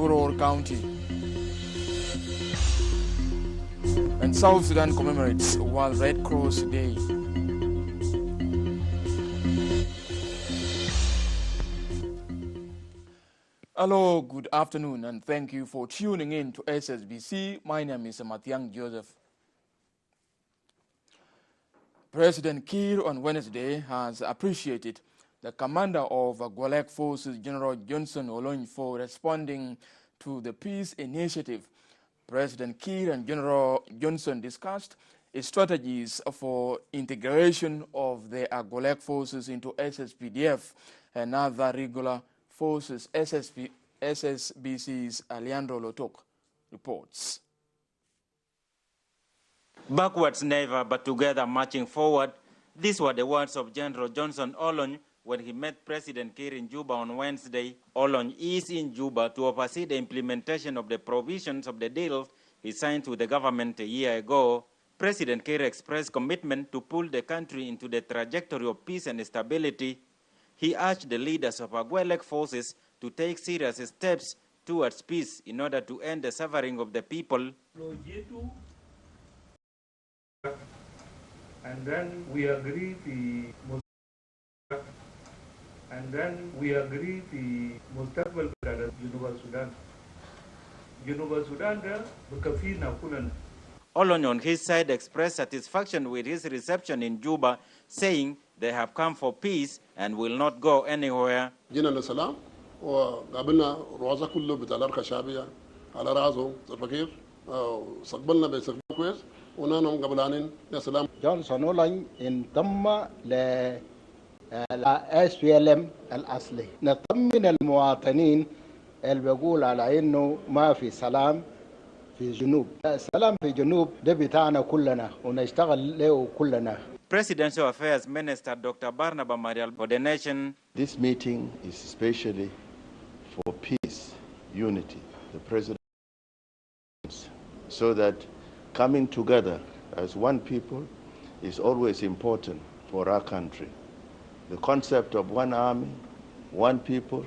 Buror County. And South Sudan commemorates World Red Cross Day. Hello, good afternoon, and thank you for tuning in to SSBC. My name is Mathiang Joseph. President Kiir on Wednesday has appreciated the commander of Gwalek Forces, General Johnson Olony, for responding to the peace initiative. President Kiir and General Johnson discussed strategies for integration of the Gwalek forces into SSPDF and other regular forces. SSBC's Leandro Lotok reports. Backwards never, but together marching forward. These were the words of General Johnson Olony when he met President Kiir in Juba on Wednesday. Olony is in Juba to oversee the implementation of the provisions of the deal he signed with the government a year ago. President Kiir expressed commitment to pull the country into the trajectory of peace and stability. He urged the leaders of Gwalek forces to take serious steps towards peace in order to end the suffering of the people. And then we agree the Mustaqbal University Sudan. University Sudan there Bukafina Kulan. Olony on his side expressed satisfaction with his reception in Juba, saying they have come for peace and will not go anywhere. جينا للسلام وقابلنا رؤساء كله بتاع الأركة الشعبية على رأسه الفقير استقبلنا باستقبال كويس ونحن قبلانين للسلام. جونسون أولاني انضم ل SPLM الأصلي. نطمن المواطنين اللي بيقول على إنه ما في سلام في الجنوب. السلام في الجنوب ده بتاعنا كلنا ونشتغل له كلنا. Presidential Affairs Minister Dr. Barnaba Marial for the nation. This meeting is especially for peace, unity, the President, so that coming together as one people is always important for our country. The concept of one army, one people,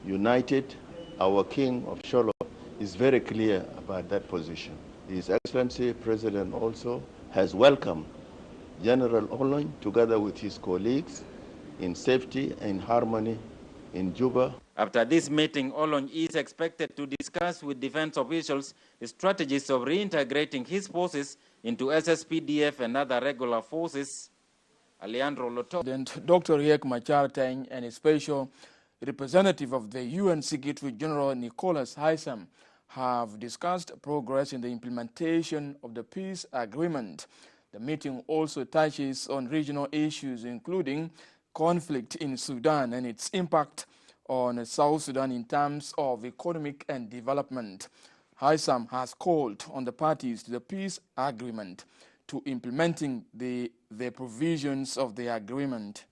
united, our King of Sholo is very clear about that position. His Excellency President also has welcomed General Olony together with his colleagues in safety and harmony in Juba. After this meeting, Olony is expected to discuss with defense officials the strategies of reintegrating his forces into SSPDF and other regular forces. Leandro Lotok. Dr. Riek Machar Teng and a special representative of the UN Secretary General Nicholas Haysom have discussed progress in the implementation of the peace agreement. The meeting also touches on regional issues, including conflict in Sudan and its impact on South Sudan in terms of economic and development. Haysom has called on the parties to the peace agreement to implementing the provisions of the agreement.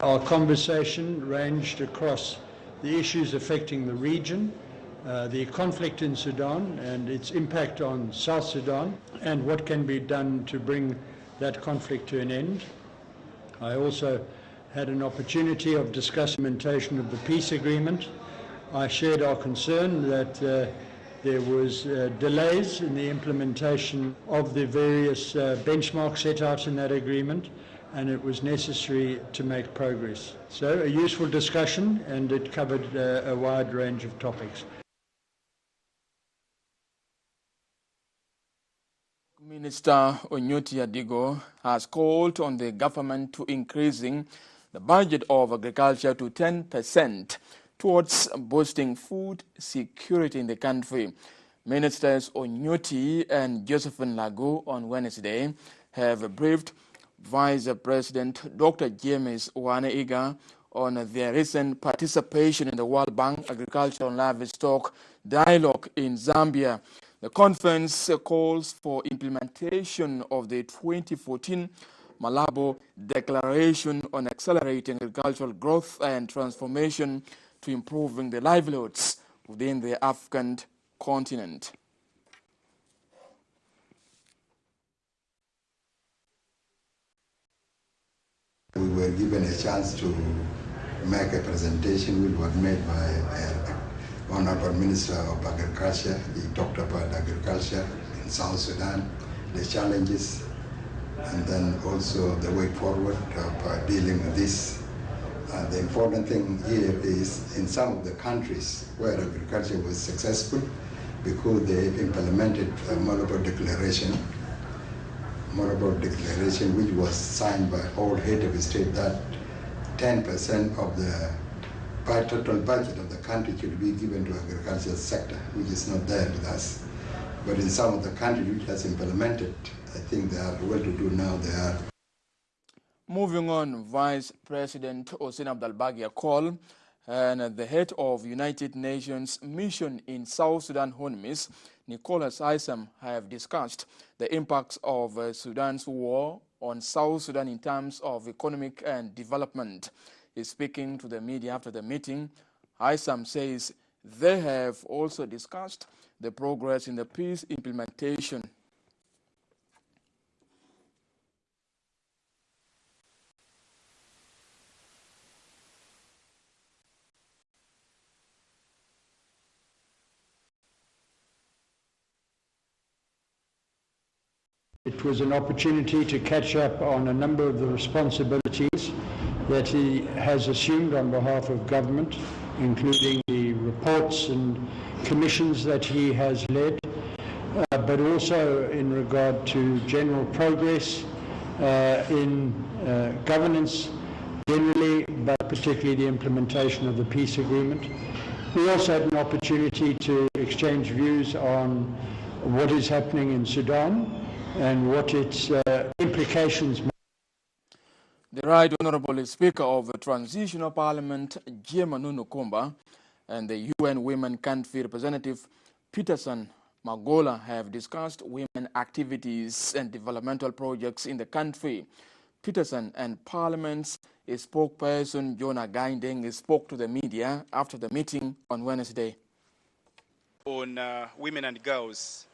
Our conversation ranged across the issues affecting the region, the conflict in Sudan and its impact on South Sudan, and what can be done to bring that conflict to an end. I also had an opportunity of discussing the implementation of the peace agreement. I shared our concern that there was delays in the implementation of the various benchmarks set out in that agreement, and it was necessary to make progress. So a useful discussion, and it covered a wide range of topics. Minister Onyoti Adigo has called on the government to increasing the budget of agriculture to 10% towards boosting food security in the country. Ministers Onyoti and Josephine Lagu on Wednesday have briefed Vice President Dr. James Waneiga on their recent participation in the World Bank Agricultural and Livestock Dialogue in Zambia. The conference calls for implementation of the 2014 Malabo Declaration on accelerating agricultural growth and transformation to improving the livelihoods within the African continent. We were given a chance to make a presentation which was made by Honorable Minister of Agriculture. He talked about agriculture in South Sudan, the challenges, and then also the way forward of dealing with this. The important thing here is in some of the countries where agriculture was successful because they implemented a Malabo Declaration, which was signed by all heads of state that 10% of the total budget of the country should be given to agricultural sector, which is not there with us. But in some of the countries which has implemented, I think they are well-to-do now. They are. Moving on, Vice President Hossein Abdul Bagia called and the head of United Nations mission in South Sudan, UNMISS, Nicholas Haysom, have discussed the impacts of Sudan's war on South Sudan in terms of economic and development. He's speaking to the media after the meeting. Haysom says they have also discussed the progress in the peace implementation. It was an opportunity to catch up on a number of the responsibilities that he has assumed on behalf of government, including the reports and commissions that he has led, but also in regard to general progress in governance generally, but particularly the implementation of the peace agreement. We also had an opportunity to exchange views on what is happening in Sudan and what its implications might. The Right Honorable Speaker of the Transitional Parliament, Jemanu Nukumba, and the UN Women Country Representative Peterson Magola have discussed women activities and developmental projects in the country. Peterson and Parliament's spokesperson Jonah Gaindeng spoke to the media after the meeting on Wednesday. On women and girls.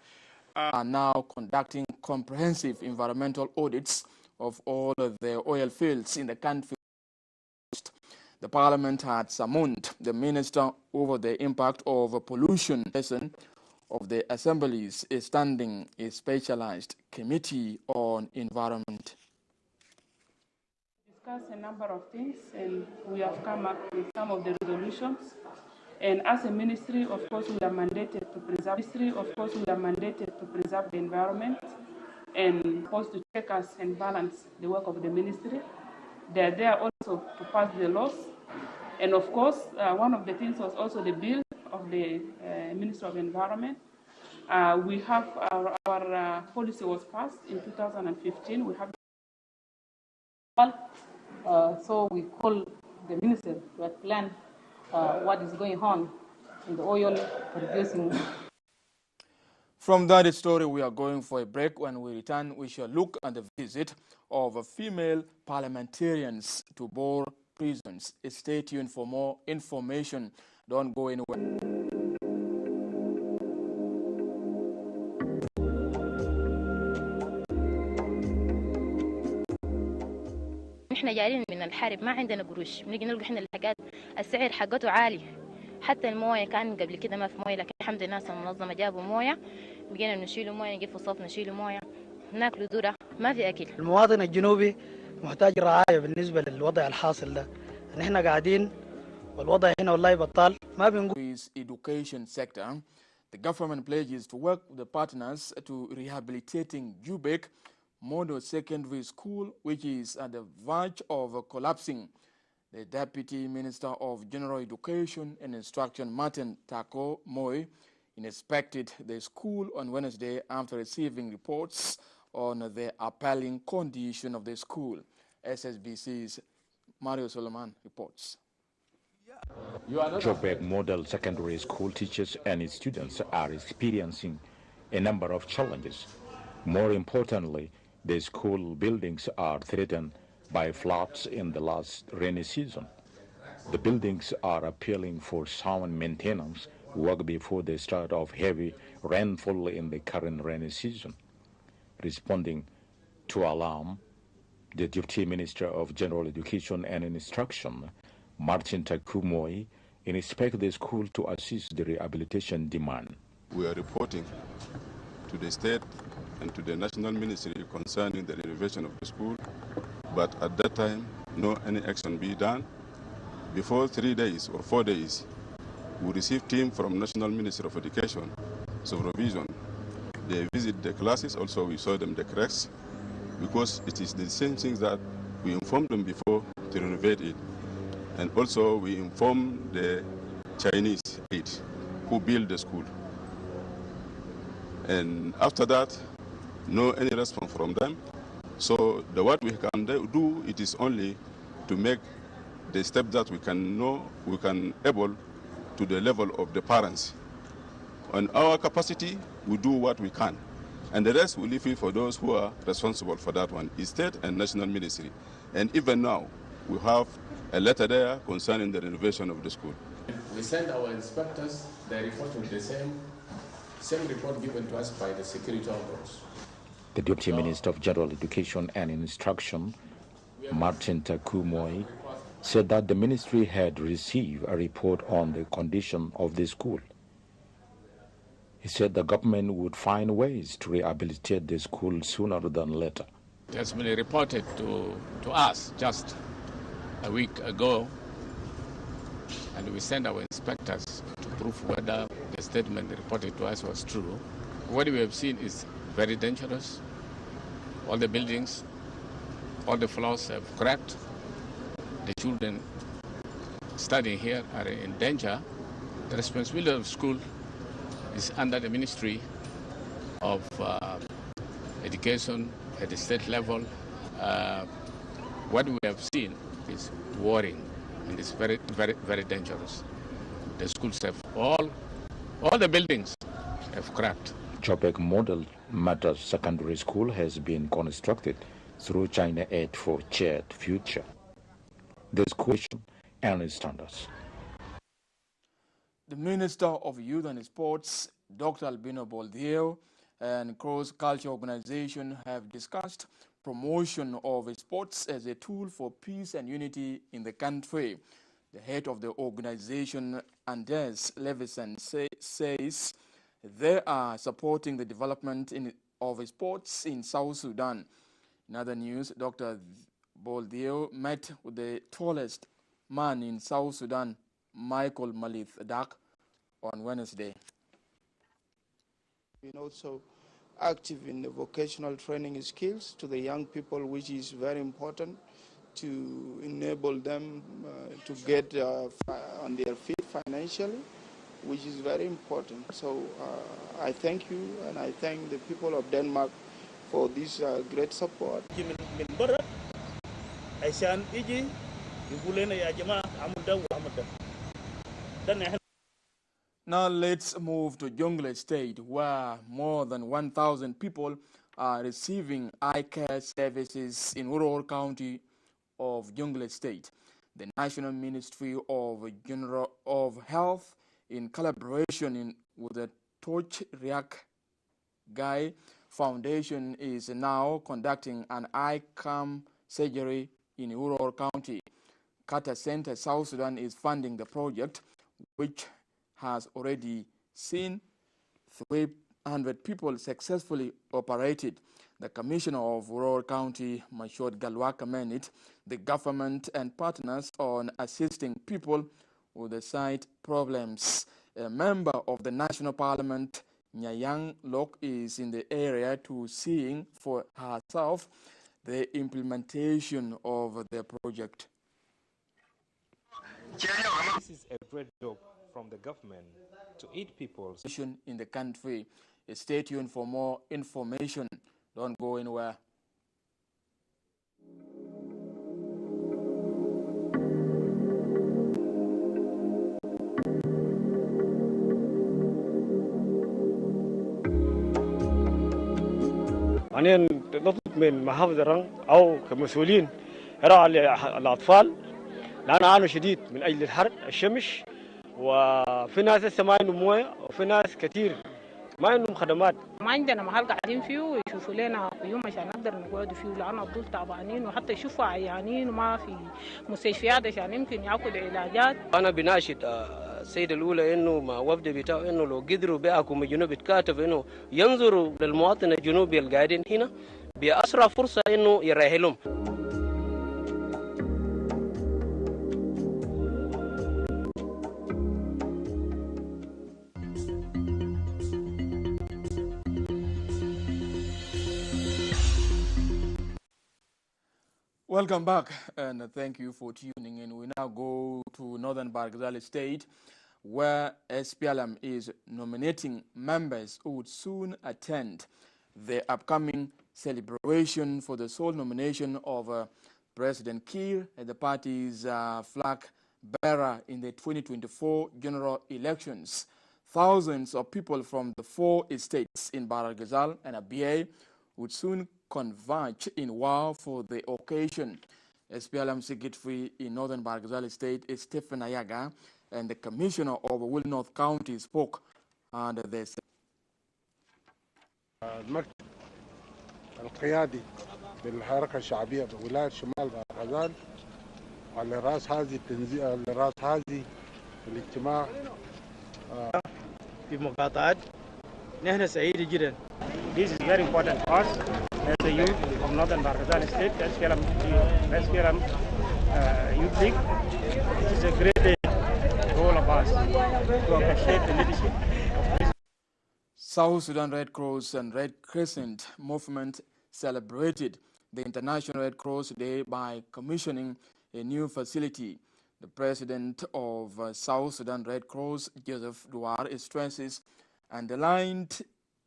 Are now conducting comprehensive environmental audits of all of the oil fields in the country. The Parliament had summoned the Minister over the impact of pollution of the Assembly's standing specialized committee on environment. Discuss a number of things, and we have come up with some of the resolutions. And as a ministry, of course, we are mandated to preserve. The environment, and supposed to check us and balance the work of the ministry. They are there also to pass the laws, and of course, one of the things was also the bill of the Minister of Environment. We have our policy was passed in 2015. We have. So we call the minister to plan what is going on in the oil producing. From that story, we are going for a break. When we return, we shall look at the visit of female parliamentarians to Bor prisons. Stay tuned for more information. Don't go anywhere. احنا جايين من الحرب ما عندنا قروش بنيجي نلقى احنا الحاجات السعر حقته عالي حتى المويه كان قبل كده ما في مويه لكن الحمد لله الناس المنظمه جابوا مويه بقينا نشيلوا مويه نجيب في الصف نشيلوا مويه ناكلوا ذره ما في اكل. المواطن الجنوبي محتاج رعايه بالنسبه للوضع الحاصل ده. نحن قاعدين والوضع هنا والله بطال ما بنقول. Education sector, the government pledges to work with the partners to rehabilitating Jubek Model Secondary School, which is at the verge of collapsing. The Deputy Minister of General Education and Instruction, Martin Tako Moy, inspected the school on Wednesday after receiving reports on the appalling condition of the school. SSBC's Mario Solomon reports. Jobek Model Secondary School teachers and its students are experiencing a number of challenges. More importantly, the school buildings are threatened by floods in the last rainy season. The buildings are appealing for sound maintenance work before the start of heavy rainfall in the current rainy season. Responding to alarm, the Deputy Minister of General Education and Instruction, Martin Takumoi, inspect the school to assist the rehabilitation demand. We are reporting to the state and to the national ministry concerning the renovation of the school, but at that time, no any action be done. Before 3 days or 4 days, we received team from National Ministry of Education, supervision. They visit the classes, also we saw them the cracks, because it is the same things that we informed them before to renovate it. And also we informed the Chinese aid who built the school. And after that, no any response from them. So what we can do, it is only to make the step that we can able to the level of the parents. On our capacity, we do what we can. And the rest we leave it for those who are responsible for that one, state and national ministry. And even now, we have a letter there concerning the renovation of the school. We send our inspectors, they report with the same report given to us by the security organs. The Deputy Minister of General Education and Instruction, Martin Takumoi, said that the ministry had received a report on the condition of the school. He said the government would find ways to rehabilitate the school sooner than later. It has been reported to us just a week ago, and we sent our inspectors to prove whether the statement reported to us was true. What we have seen is very dangerous. All the buildings, all the floors have cracked. The children studying here are in danger. The responsibility of school is under the Ministry of Education at the state level. What we have seen is worrying, and it's very, very, very dangerous. The schools have all the buildings have cracked. Chopek Model Matters Secondary School has been constructed through China Aid for Shared Future. The school and standards. The Minister of Youth and Sports, Dr. Albino Boldieu, and Cross Culture Organization have discussed promotion of sports as a tool for peace and unity in the country. The head of the organization, Anders Levison, says they are supporting the development of sports in South Sudan. In other news, Dr. Boldieu met with the tallest man in South Sudan, Michael Malith Dak, on Wednesday. Been also active in the vocational training skills to the young people, which is very important to enable them to get on their feet financially, which is very important. So I thank you, and I thank the people of Denmark for this great support. Now let's move to Jonglei State, where more than 1,000 people are receiving eye care services in Uror County of Jonglei State. The National Ministry of Health, in collaboration with the Toch Riak Gai Foundation, is now conducting an eye cam surgery in Uror County. Carter Center South Sudan is funding the project, which has already seen 300 people successfully operated. The Commissioner of Uror County, Mashod Galwa, commended the government and partners on assisting people with the sight problems. A member of the National Parliament, Nyayang Lok, is in the area to seeing for herself the implementation of the project. This is a great job from the government to aid people in the country. Stay tuned for more information. Don't go anywhere. أنا نطلب من محافظ الرنج أو كمسؤولين يراعوا الأطفال، لأن عانوا شديد من أجل الحر الشمس، وفي ناس لسه ما عندهم مويه، وفي ناس كثير ما عندهم خدمات. ما عندنا محل قاعدين فيه ويشوفوا لنا قيوم عشان نقدر نقعد فيه لأن الدول تعبانين وحتى يشوفوا عيانين وما في مستشفيات عشان يمكن ياخذوا علاجات. أنا بناشد السيدة الأولى إنه مع وفد بتاعه إنه لو قدروا بيحكموا الجنوب يتكاتف إنه ينظروا للمواطن الجنوبي القاعدين هنا بأسرع فرصة إنه يرحلهم. Welcome back and thank you for tuning in. We now go to Northern Bahr el Ghazal State where SPLM is nominating members who would soon attend the upcoming celebration for the sole nomination of President Kiir as the party's flag bearer in the 2024 general elections. Thousands of people from the 4 estates in Bahr el Ghazal and Abyei would soon converge in Wau for the occasion. SPLM Secretary in Northern Bahr el Ghazal State is Stephen Ayaga, and the Commissioner of Will North County spoke under this. المكتب القيادي بالحركة الشعبية بولاية شمال بحر الغزال على رأس هذه التنظيم على رأس هذه الاجتماع في مقاطعات. نحن سعيد جدا. This is very important for us as a youth from Northern Bahr el Ghazal State, SPLM Youth League. It is a great day for all of us to appreciate the leadership of President. South Sudan Red Cross and Red Crescent movement celebrated the International Red Cross Day by commissioning a new facility. The president of South Sudan Red Cross, Joseph Duar, stresses underlined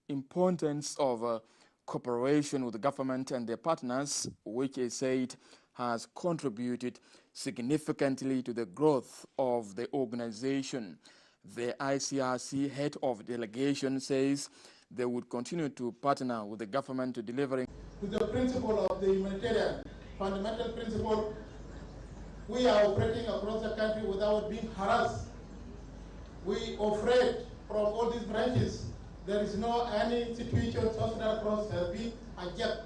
importance of cooperation with the government and their partners, which he said has contributed significantly to the growth of the organization. The ICRC head of delegation says they would continue to partner with the government to delivering. To the principle of the humanitarian fundamental principle, we are operating across the country without being harassed. We operate from all these branches. There is no any situation South Sudan Cross has been adjusted.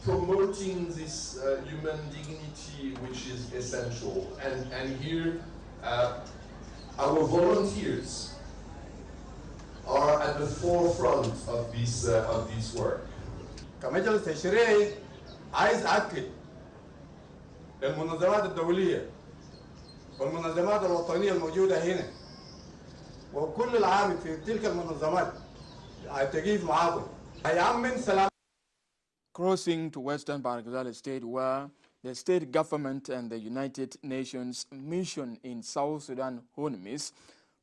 Promoting this human dignity, which is essential, and here our volunteers are at the forefront of this work. كمجلس تشريعي عايز أكد للمنظمات الدولية والمنظمات الوطنية الموجودة هنا وكل العامل في تلك المنظمات التقيف معاهم هيأمن سلام. Crossing to Western Bahr el Ghazal State, where the state government and the United Nations mission in South Sudan, UNMISS,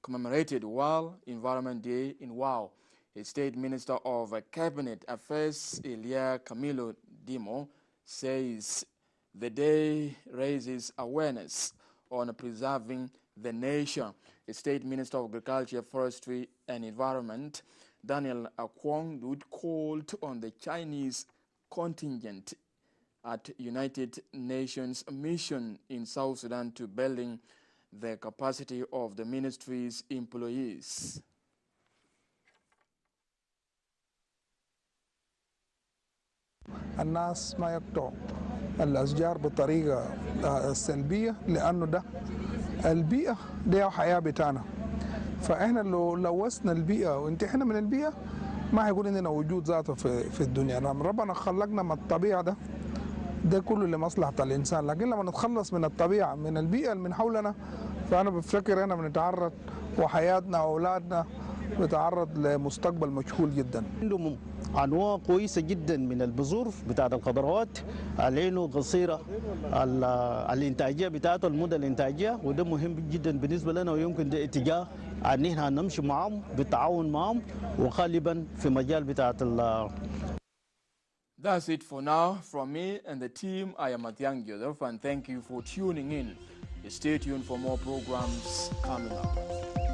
commemorated World Environment Day in Wau. A State Minister of Cabinet Affairs, Elia Camilo Dimo, says the day raises awareness on preserving the nature. The State Minister of Agriculture, Forestry and Environment, Daniel Akwong, called on the Chinese contingent at United Nations mission in South Sudan to building the capacity of the ministry's employees. الناس ما يقطعوا الأشجار بطريقة سلبية لأنه ده البيئة دي حياة بتاعنا. فإحنا لو لوثنا البيئة وانتحنا من البيئة ما هيكون عندنا وجود ذاته في الدنيا. ربنا خلقنا من الطبيعة ده كله لمصلحة الإنسان، لكن لما نتخلص من الطبيعة من البيئة اللي من حولنا فأنا بفكر أنا بنتعرض وحياتنا وأولادنا بتعرض لمستقبل مجهول جدا. عندهم انواع كويسه جدا من البذور بتاعت الخضروات علينه قصيره الانتاجيه بتاعته المده الانتاجيه، وده مهم جدا بالنسبه لنا ويمكن ده اتجاه ان احنا نمشي معهم بالتعاون معهم وغالبا في مجال بتاعت That's it for now from me and the team. I am Mathiang Joseph and thank you for tuning in. Stay tuned for more programs coming up.